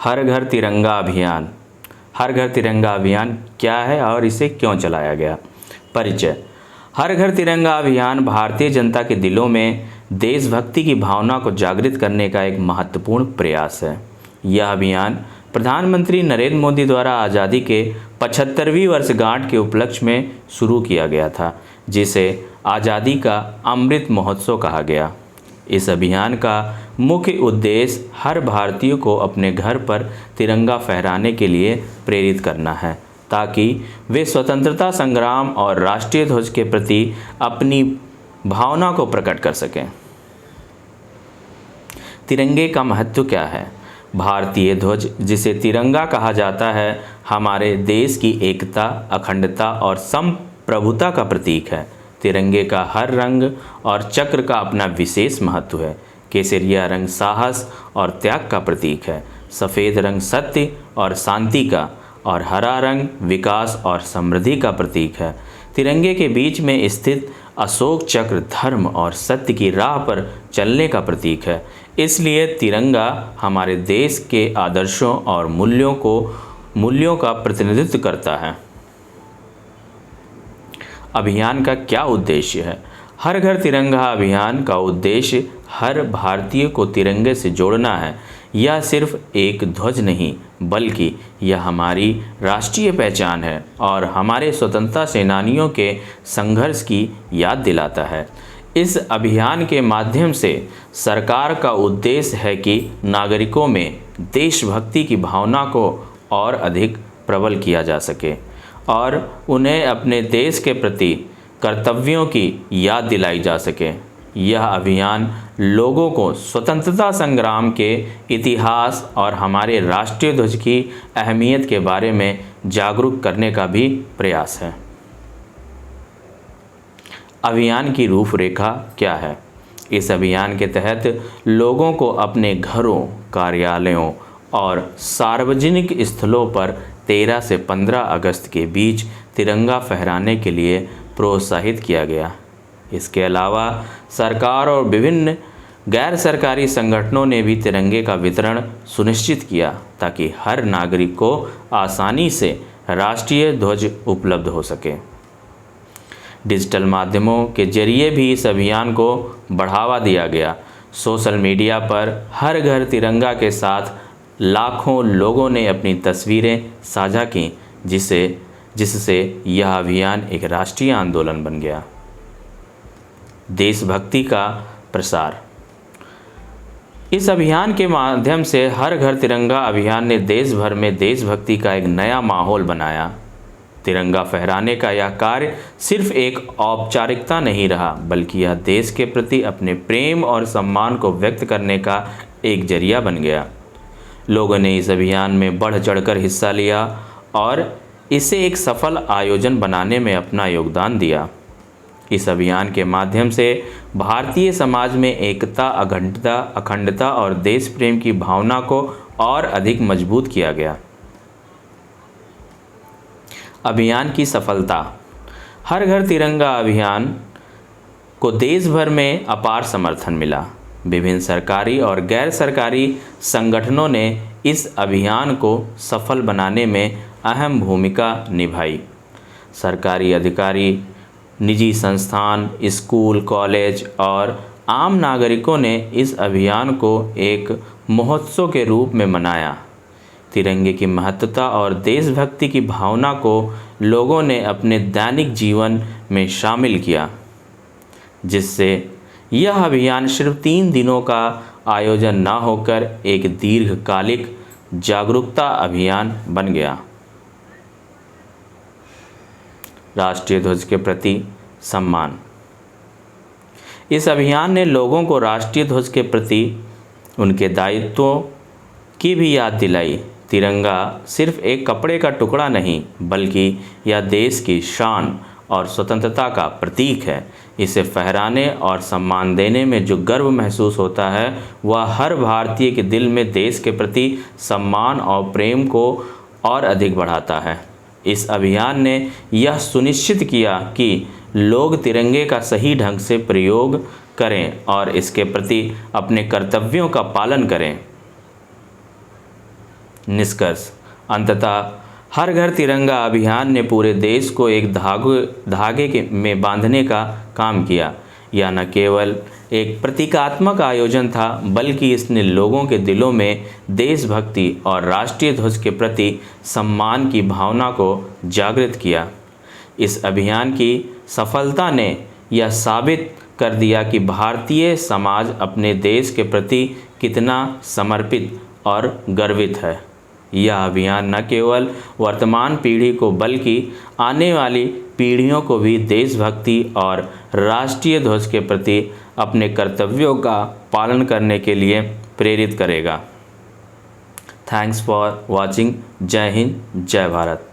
हर घर तिरंगा अभियान। हर घर तिरंगा अभियान क्या है और इसे क्यों चलाया गया? परिचय। हर घर तिरंगा अभियान भारतीय जनता के दिलों में देशभक्ति की भावना को जागृत करने का एक महत्वपूर्ण प्रयास है। यह अभियान प्रधानमंत्री नरेंद्र मोदी द्वारा आज़ादी के 75वीं वर्षगांठ के उपलक्ष्य में शुरू किया गया था, जिसे आज़ादी का अमृत महोत्सव कहा गया। इस अभियान का मुख्य उद्देश्य हर भारतीय को अपने घर पर तिरंगा फहराने के लिए प्रेरित करना है, ताकि वे स्वतंत्रता संग्राम और राष्ट्रीय ध्वज के प्रति अपनी भावना को प्रकट कर सकें। तिरंगे का महत्व क्या है? भारतीय ध्वज, जिसे तिरंगा कहा जाता है, हमारे देश की एकता, अखंडता और संप्रभुता का प्रतीक है। तिरंगे का हर रंग और चक्र का अपना विशेष महत्व है। केसरिया रंग साहस और त्याग का प्रतीक है, सफ़ेद रंग सत्य और शांति का, और हरा रंग विकास और समृद्धि का प्रतीक है। तिरंगे के बीच में स्थित अशोक चक्र धर्म और सत्य की राह पर चलने का प्रतीक है। इसलिए तिरंगा हमारे देश के आदर्शों और मूल्यों का प्रतिनिधित्व करता है। अभियान का क्या उद्देश्य है? हर घर तिरंगा अभियान का उद्देश्य हर भारतीय को तिरंगे से जोड़ना है। यह सिर्फ एक ध्वज नहीं, बल्कि यह हमारी राष्ट्रीय पहचान है और हमारे स्वतंत्रता सेनानियों के संघर्ष की याद दिलाता है। इस अभियान के माध्यम से सरकार का उद्देश्य है कि नागरिकों में देशभक्ति की भावना को और अधिक प्रबल किया जा सके और उन्हें अपने देश के प्रति कर्तव्यों की याद दिलाई जा सके। यह अभियान लोगों को स्वतंत्रता संग्राम के इतिहास और हमारे राष्ट्रीय ध्वज की अहमियत के बारे में जागरूक करने का भी प्रयास है। अभियान की रूपरेखा क्या है? इस अभियान के तहत लोगों को अपने घरों, कार्यालयों और सार्वजनिक स्थलों पर 13 से 15 अगस्त के बीच तिरंगा फहराने के लिए प्रोत्साहित किया गया। इसके अलावा सरकार और विभिन्न गैर सरकारी संगठनों ने भी तिरंगे का वितरण सुनिश्चित किया, ताकि हर नागरिक को आसानी से राष्ट्रीय ध्वज उपलब्ध हो सके। डिजिटल माध्यमों के जरिए भी इस अभियान को बढ़ावा दिया गया। सोशल मीडिया पर हर घर तिरंगा के साथ लाखों लोगों ने अपनी तस्वीरें साझा की, जिससे यह अभियान एक राष्ट्रीय आंदोलन बन गया। देशभक्ति का प्रसार। इस अभियान के माध्यम से हर घर तिरंगा अभियान ने देश भर में देशभक्ति का एक नया माहौल बनाया। तिरंगा फहराने का यह कार्य सिर्फ एक औपचारिकता नहीं रहा, बल्कि यह देश के प्रति अपने प्रेम और सम्मान को व्यक्त करने का एक जरिया बन गया। लोगों ने इस अभियान में बढ़ चढ़कर हिस्सा लिया और इसे एक सफल आयोजन बनाने में अपना योगदान दिया। इस अभियान के माध्यम से भारतीय समाज में एकता, अखंडता और देश प्रेम की भावना को और अधिक मजबूत किया गया। अभियान की सफलता। हर घर तिरंगा अभियान को देश भर में अपार समर्थन मिला। विभिन्न सरकारी और गैर सरकारी संगठनों ने इस अभियान को सफल बनाने में अहम भूमिका निभाई। सरकारी अधिकारी, निजी संस्थान, स्कूल, कॉलेज और आम नागरिकों ने इस अभियान को एक महोत्सव के रूप में मनाया। तिरंगे की महत्ता और देशभक्ति की भावना को लोगों ने अपने दैनिक जीवन में शामिल किया, जिससे यह अभियान सिर्फ 3 दिनों का आयोजन न होकर एक दीर्घकालिक जागरूकता अभियान बन गया। राष्ट्रीय ध्वज के प्रति सम्मान। इस अभियान ने लोगों को राष्ट्रीय ध्वज के प्रति उनके दायित्वों की भी याद दिलाई। तिरंगा सिर्फ एक कपड़े का टुकड़ा नहीं, बल्कि यह देश की शान और स्वतंत्रता का प्रतीक है। इसे फहराने और सम्मान देने में जो गर्व महसूस होता है, वह हर भारतीय के दिल में देश के प्रति सम्मान और प्रेम को और अधिक बढ़ाता है। इस अभियान ने यह सुनिश्चित किया कि लोग तिरंगे का सही ढंग से प्रयोग करें और इसके प्रति अपने कर्तव्यों का पालन करें। निष्कर्ष। अंततः हर घर तिरंगा अभियान ने पूरे देश को एक धागे में बांधने का काम किया। यह न केवल एक प्रतीकात्मक आयोजन था, बल्कि इसने लोगों के दिलों में देशभक्ति और राष्ट्रीय ध्वज के प्रति सम्मान की भावना को जागृत किया। इस अभियान की सफलता ने यह साबित कर दिया कि भारतीय समाज अपने देश के प्रति कितना समर्पित और गर्वित है। यह अभियान न केवल वर्तमान पीढ़ी को बल्कि आने वाली पीढ़ियों को भी देशभक्ति और राष्ट्रीय ध्वज के प्रति अपने कर्तव्यों का पालन करने के लिए प्रेरित करेगा। Thanks for watching. जय हिंद, जय भारत।